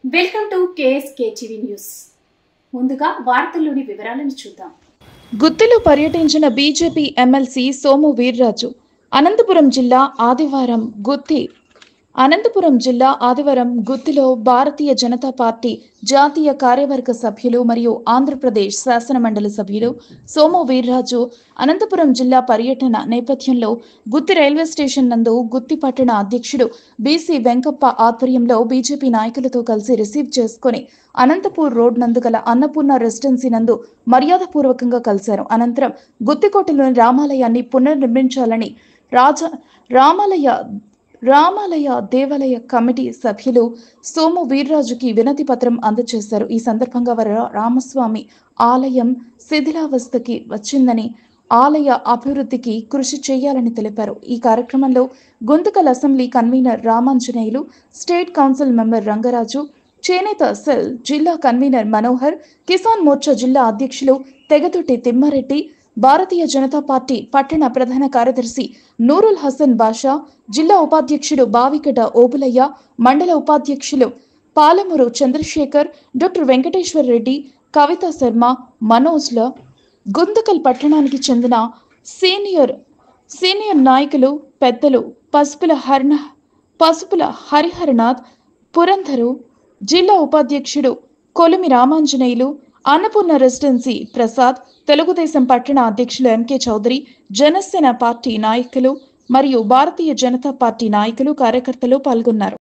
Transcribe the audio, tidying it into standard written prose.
Welcome to KSK TV news. ముందుగా వార్తల్లోని వివరాలను చూద్దాం. గుత్తిలో పర్యటించిన బీజేపీ ఎమ్మెల్సీ సోము వీర్రాజు. అనంతపురం జిల్లా ఆదివారం గుత్తిలో భారతీయ జనతా పార్టీ జాతీయ కార్యవర్గ సభ్యులు మరియు ఆంధ్రప్రదేశ్ శాసనమండలి సభ్యులు సోము వీర్రాజు అనంతపురం జిల్లా పర్యటన నేపథ్యంలో గుత్తి రైల్వే స్టేషన్ నందు గుత్తి పట్టణ అధ్యక్షుడు బీసీ వెంకప్ప ఆధ్వర్యంలో బీజేపీ నాయకులతో కలిసి రిసీవ్ చేసుకుని అనంతపూర్ రోడ్ నందు గల అన్నపూర్ణ రెసిడెన్సీ నందు మర్యాదపూర్వకంగా కలిశారు. అనంతరం గుత్తికోటలోని రామాలయాన్ని పునర్నిర్మించాలని రామాలయ దేవాలయ కమిటీ సభ్యులు సోము వీర్రాజుకి వినతి పత్రం అందజేశారు. ఈ సందర్భంగా వారు రామస్వామి ఆలయం శిథిలావస్థకి వచ్చిందని, ఆలయ అభివృద్ధికి కృషి చేయాలని తెలిపారు. ఈ కార్యక్రమంలో Guntakal assembly convener Ramanjaneyulu, state council member Rangaraju, చేనేత సెల్ జిల్లా కన్వీనర్ మనోహర్, కిసాన్ మోర్చా జిల్లా అధ్యక్షులు తెగతొట్టి తిమ్మారెడ్డి, భారతీయ జనతా పార్టీ పట్టణ ప్రధాన కార్యదర్శి నూరుల్ హసన్ బాషా, జిల్లా ఉపాధ్యక్షుడు బావికట ఓబులయ్య, మండల ఉపాధ్యక్షులు పాలమూరు చంద్రశేఖర్, డాక్టర్ వెంకటేశ్వర రెడ్డి, కవిత శర్మ, మనోజ్ల, గుంతకల్ పట్టణానికి చెందిన సీనియర్ నాయకులు పెద్దలు పసుపుల హరిహరనాథ్, పురంధరు, జిల్లా ఉపాధ్యక్షుడు కొలిమి రామాంజనేయులు, అన్నపూర్ణ రెసిడెన్సీ ప్రసాద్, తెలుగుదేశం పట్టణ అధ్యక్షులు ఎంకే చౌదరి, జనసేన పార్టీ నాయకులు మరియు భారతీయ జనతా పార్టీ నాయకులు, కార్యకర్తలు పాల్గొన్నారు.